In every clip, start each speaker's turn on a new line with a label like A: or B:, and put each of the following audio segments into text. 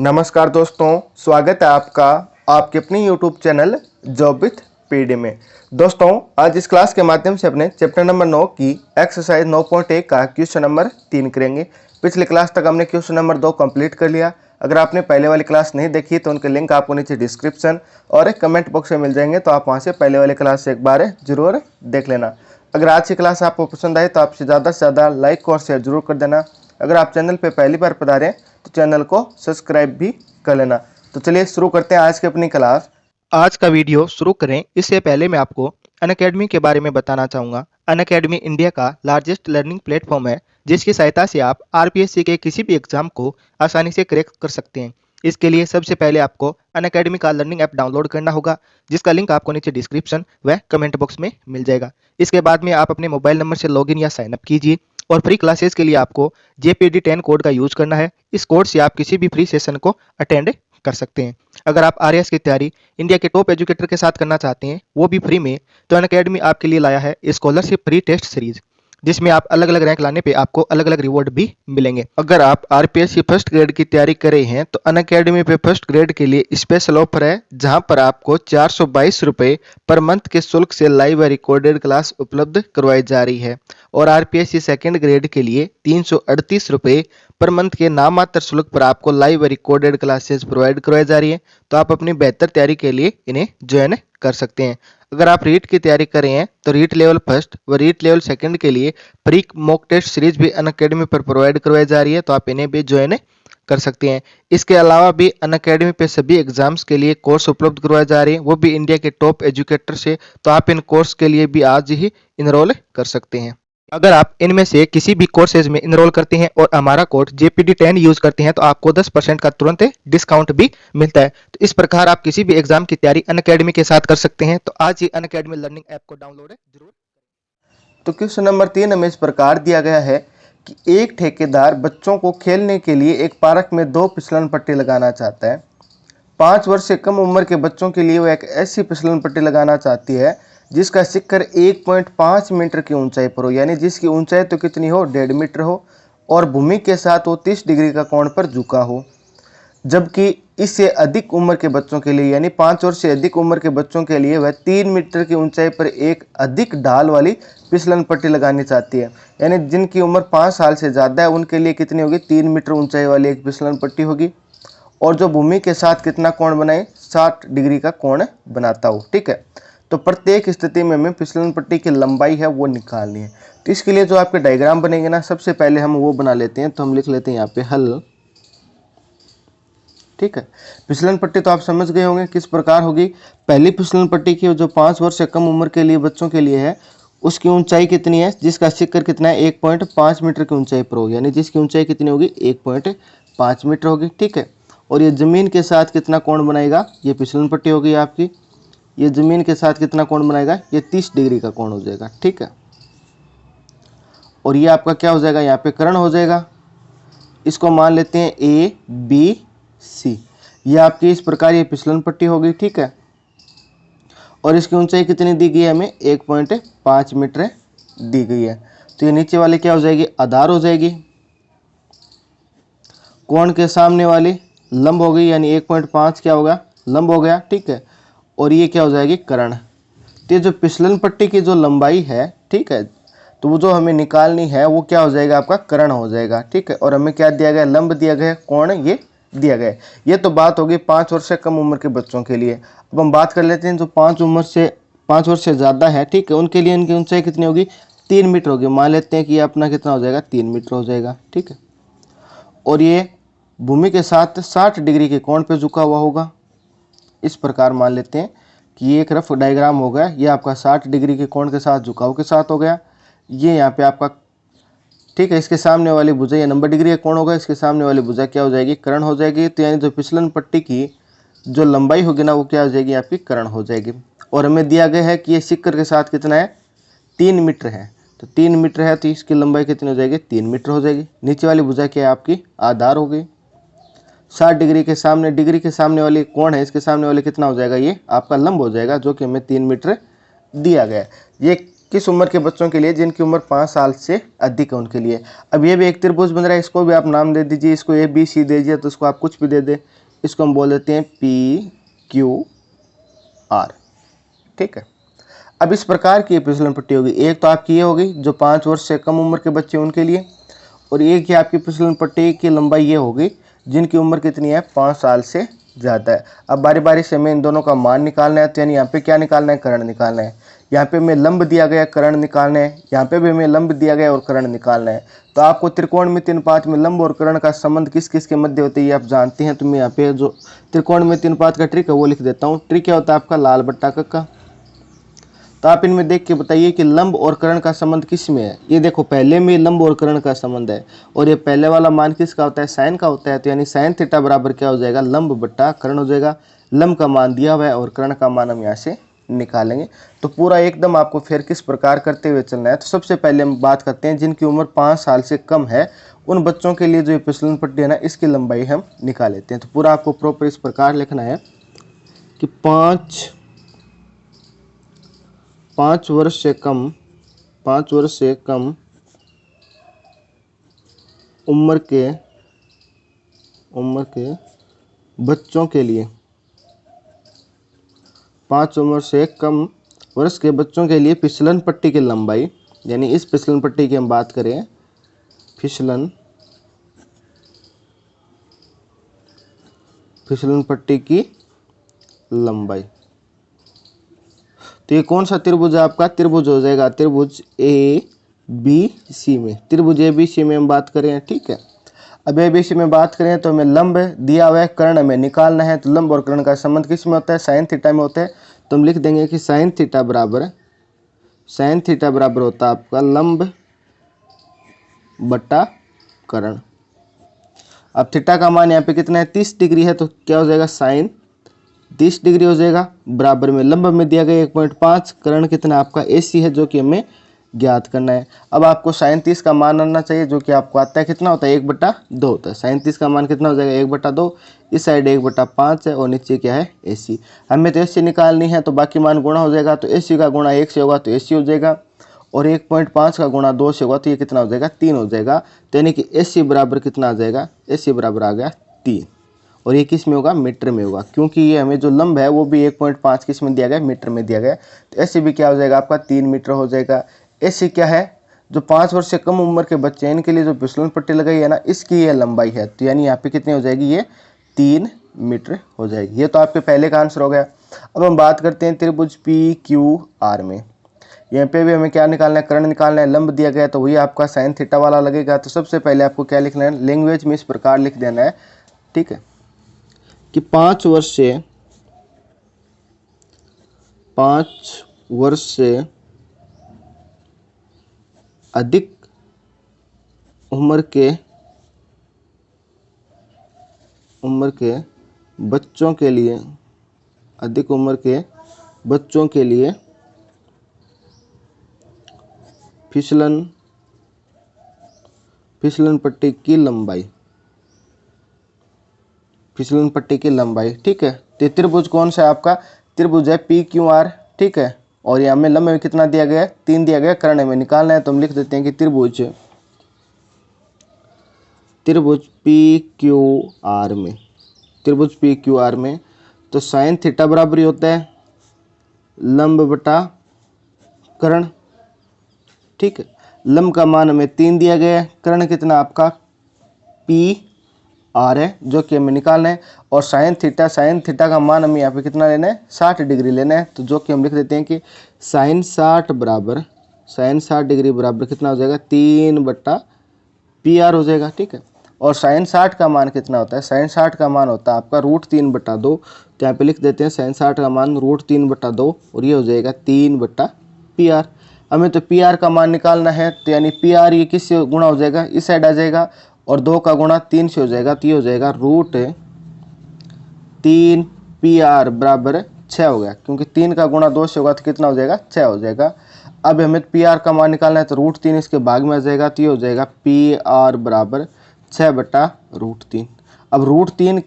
A: नमस्कार दोस्तों, स्वागत है आपका आपके अपने YouTube channel job with PD में। दोस्तों, आज इस क्लास के माध्यम से अपने चैप्टर नंबर 9 की एक्सरसाइज 9.1 का क्वेश्चन नंबर 3 करेंगे। पिछले क्लास तक हमने क्वेश्चन नंबर 2 कंप्लीट कर लिया। अगर आपने पहले वाली क्लास नहीं देखी तो उनके लिंक आपको नीचे डिस्क्रिप्शन और एक कमेंट बॉक्स में मिल जाएंगे, तो आप वहाँ से पहले वाली क्लास एक बार जरूर देख लेना। अगर आज की क्लास आपको पसंद आई तो आप ज़्यादा से ज़्यादा लाइक और शेयर जरूर कर देना। अगर आप चैनल पर पहली बार पधारे हैं तो चैनल को सब्सक्राइब भी कर लेना। तो चलिए शुरू करते हैं आज की अपनी क्लास।
B: आज का वीडियो शुरू करें इससे पहले मैं आपको अनअकैडमी के बारे में बताना चाहूँगा। अनअकैडमी इंडिया का लार्जेस्ट लर्निंग प्लेटफॉर्म है, जिसकी सहायता से आप आरपीएससी के किसी भी एग्जाम को आसानी से क्रैक कर सकते हैं। इसके लिए सबसे पहले आपको अनअकैडमी का लर्निंग ऐप डाउनलोड करना होगा, जिसका लिंक आपको नीचे डिस्क्रिप्शन व कमेंट बॉक्स में मिल जाएगा। इसके बाद में आप अपने मोबाइल नंबर से लॉगिन या साइन अप कीजिए और फ्री क्लासेस के लिए आपको JPD10 कोड का यूज करना है। इस कोड से आप किसी भी फ्री सेशन को अटेंड कर सकते हैं। अगर आप आरएएस की तैयारी इंडिया के टॉप एजुकेटर के साथ करना चाहते हैं, वो भी फ्री में, तो अनअकैडमी आपके लिए लाया है स्कॉलरशिप प्री टेस्ट सीरीज, जिसमें आप अलग अलग रैंक लाने पे आपको अलग अलग रिवॉर्ड भी मिलेंगे। अगर आप आरपीएससी फर्स्ट ग्रेड की तैयारी कर रहे हैं तो अनअकैडमी पे फर्स्ट ग्रेड के लिए स्पेशल ऑफर है, जहां पर आपको 422 रुपये पर मंथ के शुल्क से लाइव व रिकॉर्डेड क्लास उपलब्ध करवाई जा रही है। और आरपीएससी सेकेंड ग्रेड के लिए 338 रुपये पर मंथ के नाममात्र शुल्क पर आपको लाइव व रिकॉर्डेड क्लासेस प्रोवाइड करवाई जा रही है। तो आप अपनी बेहतर तैयारी के लिए इन्हें ज्वाइन कर सकते हैं। अगर आप रीट की तैयारी कर रहे हैं तो रीट लेवल फर्स्ट व रीट लेवल सेकंड के लिए प्री मॉक टेस्ट सीरीज भी अनअकैडमी पर प्रोवाइड करवाई जा रही है, तो आप इन्हें भी ज्वाइन कर सकते हैं। इसके अलावा भी अनअकैडमी पे सभी एग्जाम्स के लिए कोर्स उपलब्ध करवाए जा रहे हैं, वो भी इंडिया के टॉप एजुकेटर से। तो आप इन कोर्स के लिए भी आज ही इनरोल कर सकते हैं। अगर आप इनमें से किसी भी कोर्सेज में इनरोल करते हैं और हमारा कोड JPD10 यूज करते हैं, तो आपको 10% का तुरंत डिस्काउंट भी मिलता है। तो इस प्रकार आप किसी भी एग्जाम की तैयारी अनअकैडमी के साथ कर सकते हैं। तो आज ही अनअकैडमी लर्निंग ऐप को डाउनलोड जरूर।
A: तो क्वेश्चन नंबर 3 हमें इस प्रकार दिया गया है कि एक ठेकेदार बच्चों को खेलने के लिए एक पार्क में 2 फिसलन पट्टी लगाना चाहता है। 5 वर्ष से कम उम्र के बच्चों के लिए वो एक ऐसी फिसलन पट्टी लगाना चाहती है जिसका शिखर 1.5 मीटर की ऊंचाई पर हो, यानी जिसकी ऊंचाई तो कितनी हो, 1.5 मीटर हो, और भूमि के साथ वो 30 डिग्री का कोण पर झुका हो। जबकि इससे अधिक उम्र के बच्चों के लिए, यानी 5 वर्ष से अधिक उम्र के बच्चों के लिए, वह 3 मीटर की ऊंचाई पर एक अधिक ढाल वाली फिसलन पट्टी लगानी चाहती है। यानी जिनकी उम्र 5 साल से ज़्यादा है उनके लिए कितनी होगी, 3 मीटर ऊंचाई वाली एक फिसलन पट्टी होगी, और जो भूमि के साथ कितना कोण बनाए, 60 डिग्री का कोण बनाता हो। ठीक है, तो प्रत्येक स्थिति में हमें फिसलन पट्टी की लंबाई है वो निकालनी है। तो इसके लिए जो आपके डायग्राम बनेंगे ना, सबसे पहले हम वो बना लेते हैं। तो हम लिख लेते हैं यहाँ पे हल। ठीक है, फिसलन पट्टी तो आप समझ गए होंगे किस प्रकार होगी। पहली फिसलन पट्टी की जो 5 वर्ष से कम उम्र के लिए बच्चों के लिए है, उसकी ऊंचाई कितनी है, जिसका शिखर कितना है, 1.5 मीटर की ऊंचाई पर होगी, यानी जिसकी ऊंचाई कितनी होगी, 1.5 मीटर होगी। ठीक है, और ये जमीन के साथ कितना कोण बनाएगा, ये फिसलन पट्टी होगी आपकी, ये जमीन के साथ कितना कोण बनाएगा, ये 30 डिग्री का कोण हो जाएगा। ठीक है, और ये आपका क्या हो जाएगा, यहाँ पे कर्ण हो जाएगा। इसको मान लेते हैं ABC। ये आपकी इस प्रकार ये फिसलन पट्टी होगी। ठीक है, और इसकी ऊंचाई कितनी दी गई है, हमें 1.5 मीटर दी गई है। तो ये नीचे वाली क्या हो जाएगी, आधार हो जाएगी, कोण के सामने वाली लंब हो गई, यानी 1.5 क्या होगा, लंब हो गया। ठीक है, और ये क्या हो जाएगी, कर्ण। तो ये जो फिसलन पट्टी की जो लंबाई है, ठीक है, तो वो जो हमें निकालनी है वो क्या हो जाएगा, आपका कर्ण हो जाएगा। ठीक है, और हमें क्या दिया गया, लंब दिया गया, कोण ये दिया गया। ये तो बात होगी 5 वर्ष से कम उम्र के बच्चों के लिए। अब हम बात कर लेते हैं जो 5 वर्ष से ज़्यादा है, ठीक है, उनके लिए इनकी ऊंचाई कितनी होगी, 3 मीटर होगी। मान लेते हैं कि ये अपना कितना हो जाएगा, 3 मीटर हो जाएगा। ठीक है, और ये भूमि के साथ 60 डिग्री के कोण पर झुका हुआ होगा। इस प्रकार मान लेते हैं कि ये एक रफ डायग्राम हो गया, ये आपका 60 डिग्री के कोण के साथ झुकाव के साथ हो गया। ये यहाँ पे आपका, ठीक है, इसके सामने वाली भुजा ये 90 डिग्री का कोण होगा, इसके सामने वाली भुजा क्या हो जाएगी, कर्ण हो जाएगी। तो यानी जो फिसलन पट्टी की जो लंबाई होगी ना, वो क्या हो जाएगी, आपकी कर्ण हो जाएगी। और हमें दिया गया है कि ये शिखर के साथ कितना है, 3 मीटर है। तो 3 मीटर है तो इसकी लंबाई कितनी हो जाएगी, 3 मीटर हो जाएगी। नीचे वाली भुजा क्या है, आपकी आधार हो गई। 60 डिग्री के सामने वाली कोण है, इसके सामने वाले कितना हो जाएगा, ये आपका लंब हो जाएगा, जो कि हमें 3 मीटर दिया गया है। ये किस उम्र के बच्चों के लिए? जिनकी उम्र 5 साल से अधिक है उनके लिए। अब ये भी एक त्रिभुज बन रहा है, इसको भी आप नाम दे दीजिए, इसको ए बी सी दे दीजिए, तो इसको आप कुछ भी दे दे, इसको हम बोल देते हैं पी क्यू आर, ठीक है। अब इस प्रकार की फिसलन पट्टी होगी, एक तो आपकी ये होगी जो 5 वर्ष से कम उम्र के बच्चे उनके लिए, और एक ही आपकी फिसलन पट्टी की लंबाई ये होगी जिनकी उम्र कितनी है? 5 साल से ज़्यादा है। अब बारी बारी से हमें इन दोनों का मान निकालना है, तो यानी यहाँ पे क्या निकालना है? कर्ण निकालना है। यहाँ पे हमें लंब दिया गया, कर्ण निकालना है, यहाँ पे भी हमें लंब दिया गया और कर्ण निकालना है। तो आपको त्रिकोणमिति अनुपात में लंब और कर्ण का संबंध किस किस के मध्य होते है ये आप जानते हैं। तो मैं यहाँ पे जो त्रिकोणमिति अनुपात का ट्रिक है वो लिख देता हूँ। ट्रिक क्या होता है आपका? लाल बट्टा कक्का। तो आप इनमें देख के बताइए कि लंब और कर्ण का संबंध किस में है। ये देखो पहले में लंब और कर्ण का संबंध है, और ये पहले वाला मान किसका होता है? साइन का होता है। तो यानी साइन थीटा बराबर क्या हो जाएगा? लंब बट्टा कर्ण हो जाएगा। लंब का मान दिया हुआ है और कर्ण का मान हम यहाँ से निकालेंगे। तो पूरा एकदम आपको फिर किस प्रकार करते हुए चलना है। तो सबसे पहले हम बात करते हैं जिनकी उम्र 5 साल से कम है, उन बच्चों के लिए जो फिसलन पट्टी है ना, इसकी लंबाई हम निकाल लेते हैं। तो पूरा आपको प्रॉपर इस प्रकार लिखना है कि 5 वर्ष से कम उम्र के बच्चों के लिए, 5 उम्र से कम वर्ष के बच्चों के लिए फिसलन पट्टी की लंबाई, यानी इस फिसलन पट्टी की हम बात करें, फिसलन पट्टी की लंबाई। तो ये कौन सा त्रिभुज है आपका? त्रिभुज हो जाएगा त्रिभुज ए बी सी में। त्रिभुज ए बी सी में हम बात करें, ठीक है। अब ए बी सी में बात करें तो हमें लंब दिया हुआ है, कर्ण हमें निकालना है। तो लंब और कर्ण का संबंध किस में होता है? साइन थीटा में होता है। तो हम लिख देंगे कि साइन थीटा बराबर होता है आपका लंब बट्टा कर्ण। अब थीटा का मान यहाँ पे कितना है? 30 डिग्री है, तो क्या हो जाएगा? साइन 30 डिग्री हो जाएगा। बराबर में लंब में दिया गया 1.5, कर्ण कितना आपका AC है जो कि हमें ज्ञात करना है। अब आपको साइन 30 का मान आना चाहिए, जो कि आपको आता है कितना होता है? 1/2 होता है। साइन 30 का मान कितना हो जाएगा? 1/2। इस साइड 1/5 है और नीचे क्या है? AC। हमें तो AC निकालनी है, तो बाकी मान गुणा हो जाएगा। तो AC का गुणा 1 से होगा तो AC हो जाएगा, और 1.5 का गुणा 2 से होगा तो ये कितना हो जाएगा? 3 हो जाएगा। तो यानी कि AC बराबर कितना आ जाएगा? AC बराबर आ गया 3। और ये किस में होगा? मीटर में होगा, क्योंकि ये हमें जो लंब है वो भी 1.5 किस में दिया गया? मीटर में दिया गया। तो AC भी क्या हो जाएगा आपका? 3 मीटर हो जाएगा। AC क्या है? जो 5 वर्ष से कम उम्र के बच्चे हैं इनके लिए जो फिसलन पट्टी लगाई है ना, इसकी ये लंबाई है। तो यानी यहाँ पे कितनी हो जाएगी? ये 3 मीटर हो जाएगी। ये तो आपके पहले का आंसर हो गया। अब हम बात करते हैं त्रिभुज PQR में। यहाँ पे भी हमें क्या निकालना है? कर्ण निकालना है। लंब दिया गया तो वही आपका साइन थीटा वाला लगेगा। तो सबसे पहले आपको क्या लिखना है? लैंग्वेज में इस प्रकार लिख देना है, ठीक है, कि 5 वर्ष से अधिक उम्र के बच्चों के लिए, फिसलन पट्टी की लंबाई, ठीक है। तो त्रिभुज कौन सा है आपका? त्रिभुज है PQR, ठीक है। और यहाँ में लंब में कितना दिया गया है? 3 दिया गया। कर्ण में निकालना है, तो हम लिख देते हैं कि त्रिभुज PQR में तो साइन थीटा बराबर ही होता है लंब बटा कर्ण, ठीक है। लंब का मान हमें 3 दिया गया है, कर्ण कितना आपका PR है जो कि हमें निकालना है। और साइन थीटा का मान हमें यहाँ पे कितना लेना है? 60 डिग्री लेना है। तो जो कि हम लिख देते हैं कि साइन 60 डिग्री बराबर कितना हो जाएगा? 3/PR हो जाएगा, ठीक है। और साइन 60 का मान कितना होता है? साइन 60 का मान होता है आपका √3/2। तो यहाँ पे लिख देते हैं साइन 60 का मान √3/2, और ये हो जाएगा 3/PR। हमें तो PR का मान निकालना है, तो यानी PR ये किससे गुणा हो जाएगा? इस साइड आ जाएगा, और 2 का गुणा 3 से हो जाएगा। तो ये हो जाएगा √3PR बराबर 6 हो गया, क्योंकि 3 का गुणा 2 से होगा तो कितना हो जाएगा? 6 हो जाएगा। अब हमें PR का मान निकालना है, तो √3 इसके भाग में आ जाएगा। तो ये हो जाएगा PR बराबर 6/√3। अब √3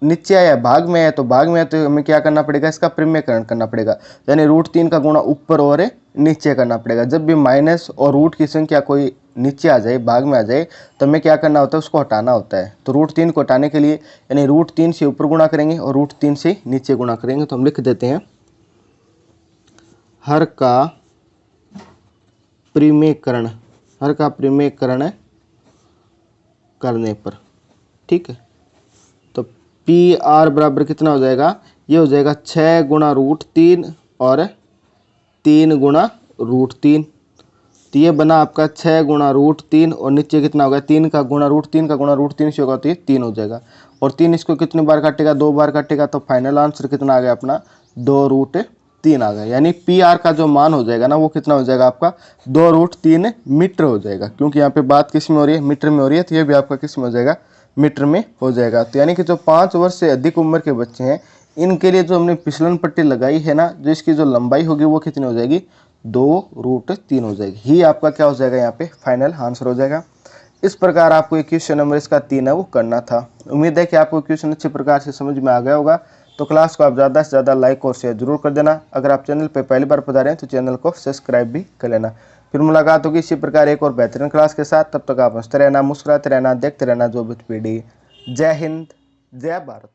A: नीचे आया भाग में है तो भाग में है तो हमें क्या करना पड़ेगा, इसका प्रमेयकरण करना पड़ेगा, यानी √3 का गुणा ऊपर और नीचे करना पड़ेगा। जब भी माइनस और रूट की संख्या कोई नीचे आ जाए, भाग में आ जाए, तो हमें क्या करना होता है, उसको हटाना होता है। तो √3 को हटाने के लिए यानी √3 से ऊपर गुणा करेंगे और √3 से नीचे गुणा करेंगे। तो हम लिख देते हैं हर का प्रमेयकरण, हर का प्रमेयकरण करने पर, ठीक है। तो पी आर बराबर कितना हो जाएगा, ये हो जाएगा 6 गुणा √3 और 3 गुणा √3। तो ये बना आपका 6 गुणा √3 और नीचे कितना होगा, 3 का गुणा √3 से होगा तो ये 3 हो जाएगा। और 3 इसको कितनी बार काटेगा, 2 बार काटेगा। तो फाइनल आंसर कितना आ गया अपना, 2√3 आ गया। यानी पी आर का जो मान हो जाएगा ना, वो कितना हो जाएगा आपका 2√3 मीटर हो जाएगा, क्योंकि यहाँ पे बात किस में हो रही है, मीटर में हो रही है। तो ये भी आपका किस में हो जाएगा, मीटर में हो जाएगा। तो यानी कि जो 5 वर्ष से अधिक उम्र के बच्चे हैं, इनके लिए जो हमने फिसलन पट्टी लगाई है ना, जो इसकी जो लंबाई होगी वो कितनी हो जाएगी, 2√3 हो जाएगी। ही आपका क्या हो जाएगा, यहाँ पे फाइनल आंसर हो जाएगा। इस प्रकार आपको ये क्वेश्चन नंबर इसका 3 है वो करना था। उम्मीद है कि आपको क्वेश्चन अच्छे प्रकार से समझ में आ गया होगा। तो क्लास को आप ज़्यादा से ज़्यादा लाइक और शेयर जरूर कर देना। अगर आप चैनल पर पहली बार पधारे हैं तो चैनल को सब्सक्राइब भी कर लेना। फिर मुलाकात होगी इसी प्रकार एक और बेहतरीन क्लास के साथ। तब तक आप हंसते रहना, मुस्कुराते रहना, देखते रहना जो भी पीढ़ी। जय हिंद, जय भारत।